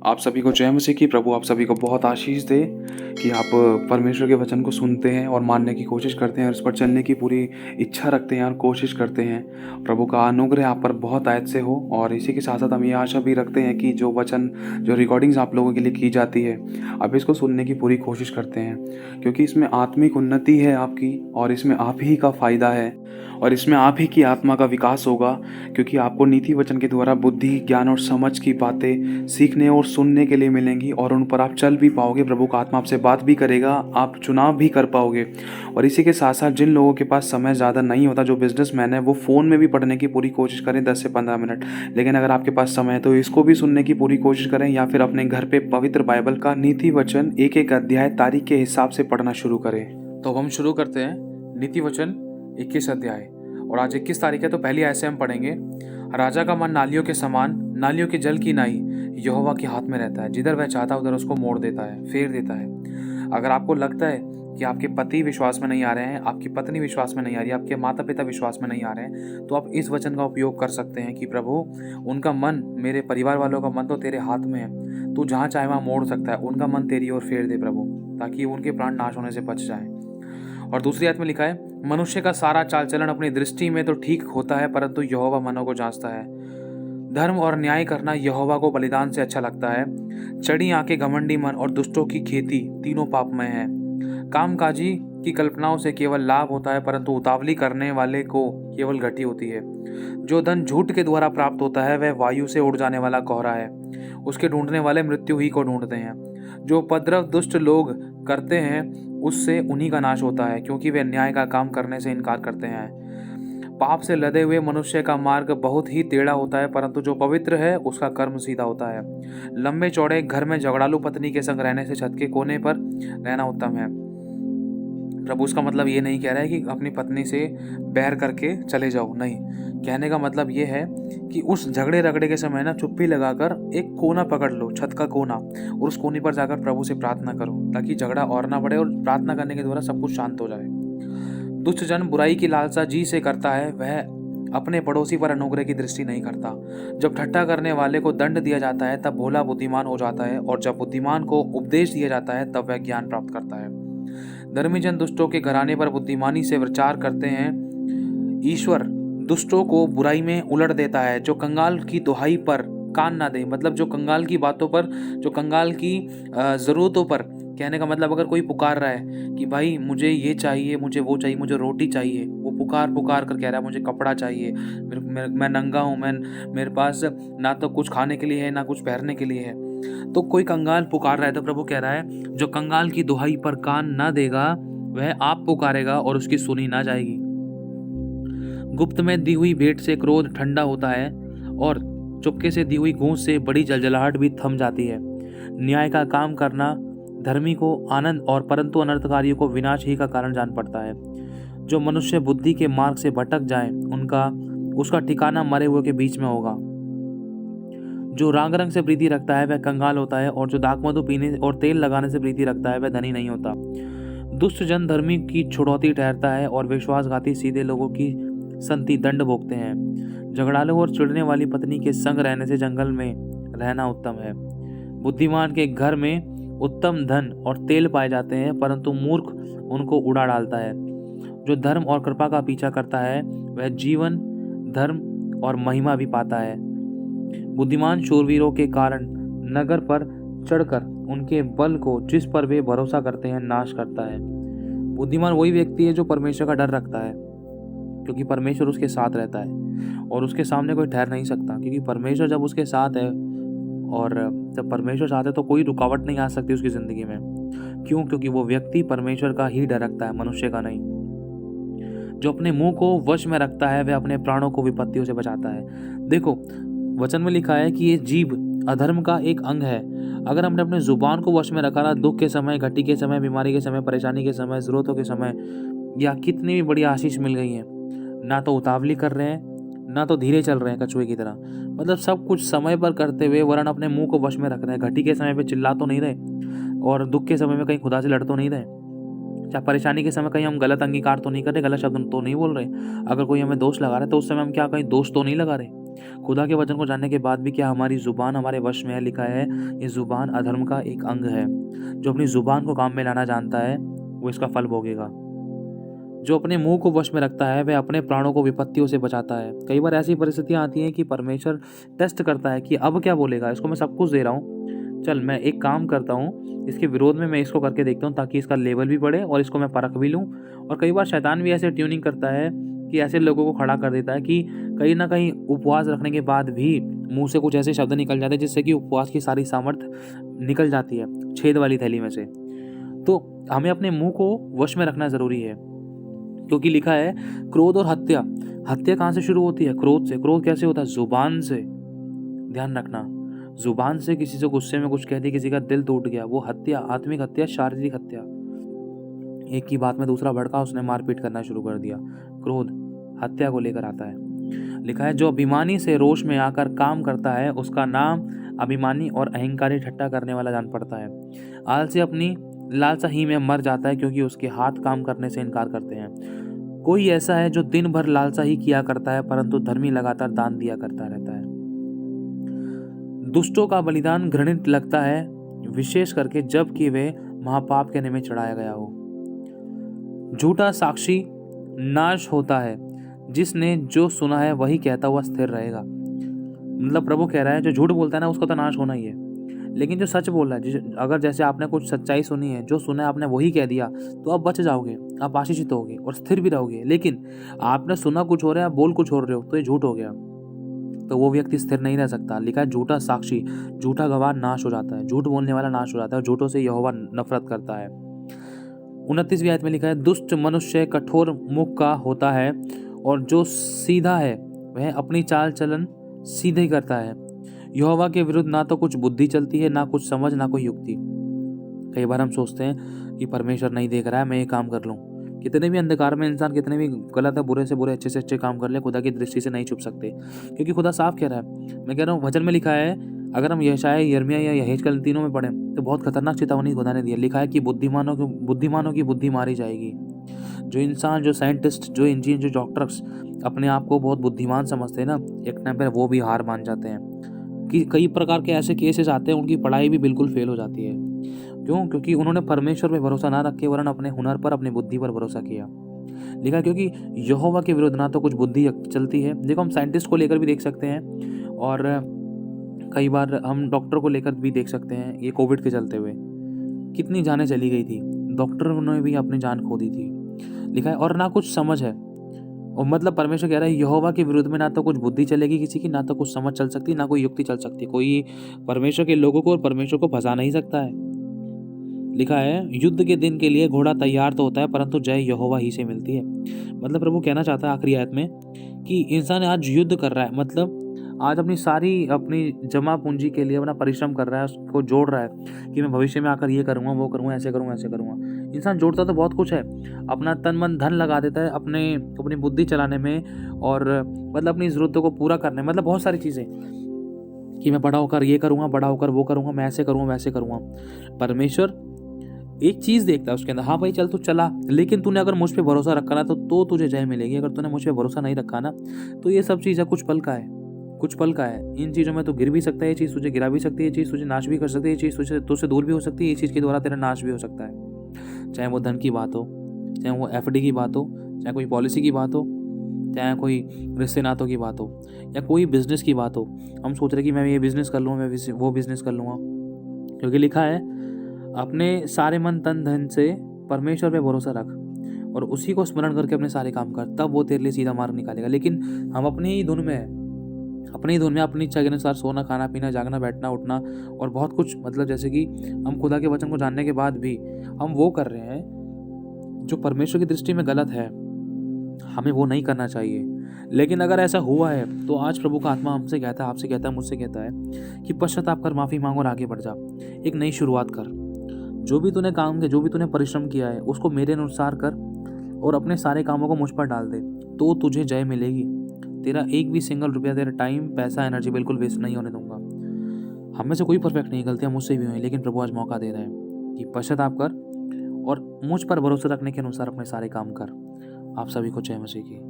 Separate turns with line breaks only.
आप सभी को जय मसीह की। प्रभु आप सभी को बहुत आशीष दे कि आप परमेश्वर के वचन को सुनते हैं और मानने की कोशिश करते हैं और उस पर चलने की पूरी इच्छा रखते हैं और कोशिश करते हैं। प्रभु का अनुग्रह आप पर बहुत आयत से हो। और इसी के साथ साथ हम ये आशा भी रखते हैं कि जो वचन, जो रिकॉर्डिंग्स आप लोगों के लिए की जाती है, आप इसको सुनने की पूरी कोशिश करते हैं, क्योंकि इसमें आत्मिक उन्नति है आपकी, और इसमें आप ही का फ़ायदा है, और इसमें आप ही की आत्मा का विकास होगा। क्योंकि आपको नीति वचन के द्वारा बुद्धि, ज्ञान और समझ की बातें सीखने और सुनने के लिए मिलेंगी, और उन पर आप चल भी पाओगे। प्रभु का आत्मा आपसे बात भी करेगा, आप चुनाव भी कर पाओगे। और इसी के साथ साथ जिन लोगों के पास समय ज़्यादा नहीं होता, जो बिजनेसमैन है, वो फ़ोन में भी पढ़ने की पूरी कोशिश करें 10 से 15 मिनट। लेकिन अगर आपके पास समय है तो इसको भी सुनने की पूरी कोशिश करें, या फिर अपने घर पे पवित्र बाइबल का नीति वचन एक एक अध्याय तारीख के हिसाब से पढ़ना शुरू करें। तो हम शुरू करते हैं नीति वचन 21 अध्याय, और आज 21 तारीख है। तो पहली आयत से हम पढ़ेंगे। राजा का मन नालियों के समान, नालियों के जल की नाई यहोवा के हाथ में रहता है। जिधर वह चाहता है उधर उसको मोड़ देता है, फेर देता है। अगर आपको लगता है कि आपके पति विश्वास में नहीं आ रहे हैं, आपकी पत्नी विश्वास में नहीं आ रही है, आपके माता पिता विश्वास में नहीं आ रहे हैं, तो आप इस वचन का उपयोग कर सकते हैं कि प्रभु, उनका मन, मेरे परिवार वालों का मन तो तेरे हाथ में है, तू जहाँ चाहे वहाँ मोड़ सकता है। उनका मन तेरी ओर फेर दे प्रभु, ताकि उनके प्राण नाश होने से बच जाएं। और दूसरी आयत में लिखा है, मनुष्य का सारा चाल चलन अपनी दृष्टि में तो ठीक होता है, परंतु यहोवा मनों को जांचता है। धर्म और न्याय करना यहोवा को बलिदान से अच्छा लगता है। चढ़ी आंखें, घमंडी मन और दुष्टों की खेती तीनों पापमय है। कामकाजी की कल्पनाओं से केवल लाभ होता है, परंतु उतावली करने वाले को केवल घटी होती है। जो धन झूठ के द्वारा प्राप्त होता है वह वायु से उड़ जाने वाला कोहरा है। उसके ढूंढने वाले मृत्यु ही को ढूंढते हैं। जो उपद्रव दुष्ट लोग करते हैं उससे उन्हीं का नाश होता है, क्योंकि वे न्याय का काम करने से इनकार करते हैं। पाप से लदे हुए मनुष्य का मार्ग बहुत ही टेढ़ा होता है, परंतु जो पवित्र है उसका कर्म सीधा होता है। लंबे चौड़े घर में झगड़ालू पत्नी के संग रहने से छत के कोने पर रहना उत्तम है। प्रभु उसका मतलब ये नहीं कह रहा है कि अपनी पत्नी से बैर करके चले जाओ, नहीं। कहने का मतलब ये है कि उस झगड़े रगड़े के समय ना चुप्पी लगाकर एक कोना पकड़ लो, छत का कोना, और उस कोने पर जाकर प्रभु से प्रार्थना करो, ताकि झगड़ा और ना बढ़े, और प्रार्थना करने के द्वारा सब कुछ शांत हो जाए। दुष्ट जन बुराई की लालसा जी से करता है, वह अपने पड़ोसी पर अनुग्रह की दृष्टि नहीं करता। जब ठट्ठा करने वाले को दंड दिया जाता है तब भोला बुद्धिमान हो जाता है, और जब बुद्धिमान को उपदेश दिया जाता है तब वह ज्ञान प्राप्त करता है। धर्मी जन दुष्टों के घराने पर बुद्धिमानी से विचार करते हैं। ईश्वर दुष्टों को बुराई में उलट देता है। जो कंगाल की दुहाई पर कान ना दे, मतलब जो कंगाल की बातों पर, जो कंगाल की ज़रूरतों पर, कहने का मतलब अगर कोई पुकार रहा है कि भाई मुझे ये चाहिए, मुझे वो चाहिए, मुझे रोटी चाहिए, वो पुकार पुकार कर कह रहा है मुझे कपड़ा चाहिए, मैं नंगा हूँ, मेरे पास ना तो कुछ खाने के लिए है ना कुछ पहनने के लिए है, तो कोई कंगाल पुकार रहा है, तो प्रभु कह रहा है जो कंगाल की दुहाई पर कान ना देगा वह आप पुकारेगा और उसकी सुनी ना जाएगी। गुप्त में दी हुई भेंट से क्रोध ठंडा होता है, और चुपके से दी हुई गूंज से बड़ी जलजलाहट भी थम जाती है। न्याय का काम करना धर्मी को आनंद और परंतु अनर्थकारियों को विनाश ही का कारण जान पड़ता है। जो मनुष्य बुद्धि के मार्ग से भटक जाए उसका ठिकाना मरे हुए के बीच में होगा। जो राग रंग से प्रीति रखता है वह कंगाल होता है, और जो दाख मधु पीने और तेल लगाने से प्रीति रखता है वह धनी नहीं होता। दुष्ट जन धर्मी की छुड़ौती ठहरता है, और विश्वासघाती सीधे लोगों की संति दंड भोगते हैं। झगड़ालू और चिढ़ने वाली पत्नी के संग रहने से जंगल में रहना उत्तम है। बुद्धिमान के घर में उत्तम धन और तेल पाए जाते हैं, परंतु मूर्ख उनको उड़ा डालता है। जो धर्म और कृपा का पीछा करता है वह जीवन, धर्म और महिमा भी पाता है। बुद्धिमान शूरवीरों के कारण नगर पर चढ़कर उनके बल को, जिस पर वे भरोसा करते हैं, नाश करता है। बुद्धिमान वही व्यक्ति है जो परमेश्वर का डर रखता है, क्योंकि परमेश्वर उसके साथ रहता है और उसके सामने कोई ठहर नहीं सकता। क्योंकि परमेश्वर जब उसके साथ है, और जब परमेश्वर साथ है तो कोई रुकावट नहीं आ सकती उसकी ज़िंदगी में। क्यों? क्योंकि वो व्यक्ति परमेश्वर का ही डर रखता है, मनुष्य का नहीं। जो अपने मुंह को वश में रखता है वह अपने प्राणों को विपत्तियों से बचाता है। देखो, वचन में लिखा है कि ये जीभ अधर्म का एक अंग है। अगर हमने अपने जुबान को वश में रखा ना, दुख के समय, घटी के समय, बीमारी के समय, परेशानी के समय, ज़रूरतों के समय, या कितनी भी बड़ी आशीष मिल गई है, ना तो उतावली कर रहे हैं ना तो धीरे चल रहे हैं कछुए की तरह, मतलब सब कुछ समय पर करते हुए, वरन अपने मुंह को वश में रख रहे हैं। घटी के समय पे चिल्ला तो नहीं रहे, और दुख के समय में कहीं खुदा से लड़ तो नहीं रहे, चाहे परेशानी के समय कहीं हम गलत अंगीकार तो नहीं कर रहे, गलत शब्द तो नहीं बोल रहे। अगर कोई हमें दोष लगा रहा है तो उस समय हम क्या कहीं दोष तो नहीं लगा रहे।
खुदा के वचन को जानने के बाद भी क्या हमारी ज़ुबान हमारे वश में है? लिखा है, ये ज़ुबान अधर्म का एक अंग है। जो अपनी ज़ुबान को काम में लाना जानता है, वो इसका फल भोगेगा। जो अपने मुँह को वश में रखता है, वह अपने प्राणों को विपत्तियों से बचाता है। कई बार ऐसी परिस्थितियाँ आती हैं कि परमेश्वर टेस्ट करता है कि अब क्या बोलेगा? इसको मैं सब कुछ दे रहा हूँ, चल मैं एक काम करता हूँ, इसके विरोध में मैं इसको करके देखता हूँ ताकि इसका लेवल भी बढ़े और इसको मैं परख भी लूँ। और कई बार शैतान भी ऐसे ट्यूनिंग करता है कि ऐसे लोगों को खड़ा कर देता है कि कहीं न कहीं उपवास रखने के बाद भी मुँह से कुछ ऐसे शब्द निकल जाते हैं जिससे कि उपवास की सारी सामर्थ्य निकल जाती है, छेद वाली थैली में से। तो हमें अपने मुँह को वश में रखना ज़रूरी है। क्योंकि लिखा है, क्रोध और हत्या। हत्या कहाँ से शुरू होती है? क्रोध से। क्रोध कैसे होता है? ज़ुबान से। ध्यान रखना, ज़ुबान से किसी से गुस्से में कुछ कह दिया, किसी का दिल टूट गया, वो हत्या, आत्मिक हत्या, शारीरिक हत्या। एक की बात में दूसरा भड़का, उसने मारपीट करना शुरू कर दिया। क्रोध हत्या को लेकर आता है। लिखा है, जो अभिमानी से रोष में आकर काम करता है, उसका नाम अभिमानी और अहंकारी ठट्ठा करने वाला जान पड़ता है। आलसी अपनी लालसा ही में मर जाता है, क्योंकि उसके हाथ काम करने से इनकार करते हैं। कोई ऐसा है जो दिन भर लालसा ही किया करता है, परंतु धर्मी लगातार दान दिया करता रहता है। दुष्टों का बलिदान घृणित लगता है, विशेष करके जब कि वे महापाप के निमित्त चढ़ाया गया हो। झूठा साक्षी नाश होता है, जिसने जो सुना है वही कहता हुआ स्थिर रहेगा। मतलब प्रभु कह रहा है, जो झूठ बोलता है ना, उसका तो नाश होना ही है। लेकिन जो सच बोल रहा है, अगर जैसे आपने कुछ सच्चाई सुनी है, जो सुना है आपने वही कह दिया, तो आप बच जाओगे, आप आशीषित होगे और स्थिर भी रहोगे। लेकिन आपने सुना कुछ हो रहा है, आप बोल कुछ हो रहे हो, तो ये झूठ हो गया, तो वो व्यक्ति स्थिर नहीं रह सकता। लिखा है, झूठा साक्षी, झूठा गवाह नाश हो जाता है, झूठ बोलने वाला नाश हो जाता है, झूठों से यहोवा नफरत करता है। 29वीं आयत में लिखा है, दुष्ट मनुष्य कठोर मुख का होता है, और जो सीधा है वह अपनी चाल चलन सीधे करता है। यहोवा के विरुद्ध ना तो कुछ बुद्धि चलती है, ना कुछ समझ, ना कोई युक्ति। कई बार हम सोचते हैं कि परमेश्वर नहीं देख रहा है, मैं ये काम कर लूँ। कितने भी अंधकार में इंसान कितने भी गलत है, बुरे से बुरे, अच्छे से अच्छे काम कर ले, खुदा की दृष्टि से नहीं छुप सकते, क्योंकि खुदा साफ कह रहा है। मैं कह रहा हूँ, वचन में लिखा है, अगर हम यशायाह, यिर्मयाह या यहेजकेल तीनों में पढ़ें तो बहुत खतरनाक चेतावनी खुदा ने दी है। लिखा है कि बुद्धिमानों की बुद्धि मारी जाएगी। जो इंसान, जो साइंटिस्ट, जो इंजीनियर, जो डॉक्टर्स अपने आप को बहुत बुद्धिमान समझते हैं ना, एक टाइम पर वो भी हार मान जाते हैं। कि कई प्रकार के ऐसे केसेस आते हैं, उनकी पढ़ाई भी बिल्कुल फेल हो जाती है। क्यों? क्योंकि उन्होंने परमेश्वर पे भरोसा ना रख के वरन अपने हुनर पर, अपनी बुद्धि पर भरोसा किया। लिखा, क्योंकि यहोवा के विरुद्ध ना तो कुछ बुद्धि चलती है। देखो, हम साइंटिस्ट को लेकर भी देख सकते हैं, और कई बार हम डॉक्टर को लेकर भी देख सकते हैं। ये कोविड के चलते हुए कितनी जानें चली गई थी, डॉक्टरों ने भी अपनी जान खो दी थी। लिखा है, और ना कुछ समझ है। और मतलब परमेश्वर कह रहा है, यहोवा के विरुद्ध में ना तो कुछ बुद्धि चलेगी किसी की, ना तो कुछ समझ चल सकती, ना कोई युक्ति चल सकती। कोई परमेश्वर के लोगों को और परमेश्वर को फंसा नहीं सकता है। लिखा है, युद्ध के दिन के लिए घोड़ा तैयार तो होता है, परंतु जय यहोवा ही से मिलती है। मतलब प्रभु कहना चाहता है आखिरी आयत में कि इंसान आज युद्ध कर रहा है, मतलब आज अपनी जमा पूंजी के लिए अपना परिश्रम कर रहा है, उसको जोड़ रहा है कि मैं भविष्य में आकर ये करूँगा, वो करूँगा, ऐसे करूँगा, ऐसे करूँगा। इंसान जोड़ता तो बहुत कुछ है, अपना तन मन धन लगा देता है अपनी बुद्धि चलाने में, और मतलब अपनी ज़रूरतों को पूरा करने में, मतलब बहुत सारी चीज़ें कि मैं बड़ा होकर ये करूँगा, बड़ा होकर वो करूँगा, मैं ऐसे करूँगा, वैसे करूँगा। परमेश्वर एक चीज़ देखता है उसके अंदर, हाँ भाई चल तू चला, लेकिन तूने अगर मुझ पे भरोसा रखा ना तो तुझे जय मिलेगी। अगर तूने मुझ पे भरोसा नहीं रखा ना, तो ये सब चीज़ें कुछ पल का है, कुछ पल का है। इन चीज़ों में तो गिर भी सकता है, ये चीज़ तुझे गिरा भी सकती है, ये चीज़ तुझे नाश भी कर सकती है, ये चीज़ तुझसे दूर भी हो सकती है, ये चीज़ के द्वारा तेरा नाश भी हो सकता है। चाहे वो धन की बात हो, चाहे वो एफडी की बात हो, चाहे कोई पॉलिसी की बात हो, चाहे कोई रिश्ते नातों की बात हो, या कोई बिजनेस की बात हो। हम सोच रहे कि मैं ये बिज़नेस कर लूँगा, मैं वो बिज़नेस कर लूँगा, क्योंकि लिखा है, अपने सारे मन तन धन से परमेश्वर पे भरोसा रख और उसी को स्मरण करके अपने सारे काम कर, तब वो तेरे लिए सीधा मार्ग निकालेगा। लेकिन हम अपनी ही धुन में अपनी इच्छा के अनुसार सोना, खाना, पीना, जागना, बैठना, उठना और बहुत कुछ, मतलब जैसे कि हम खुदा के वचन को जानने के बाद भी हम वो कर रहे हैं जो परमेश्वर की दृष्टि में गलत है। हमें वो नहीं करना चाहिए। लेकिन अगर ऐसा हुआ है तो आज प्रभु का आत्मा हमसे कहता है, आपसे कहता है, मुझसे कहता है कि पश्चाताप कर, माफ़ी मांग और आगे बढ़ जा, एक नई शुरुआत कर। जो भी तूने काम किया, जो भी तूने परिश्रम किया है, उसको मेरे अनुसार कर और अपने सारे कामों को मुझ पर डाल दे, तो तुझे जय मिलेगी। तेरा एक भी सिंगल रुपया, तेरा टाइम, पैसा, एनर्जी बिल्कुल वेस्ट नहीं होने दूंगा। हम में से कोई परफेक्ट नहीं, गलतियां मुझसे भी हुई, लेकिन प्रभु आज मौका दे रहा है कि पश्चाताप कर और मुझ पर भरोसा रखने के अनुसार अपने सारे काम कर। आप सभी को जय मसीह की।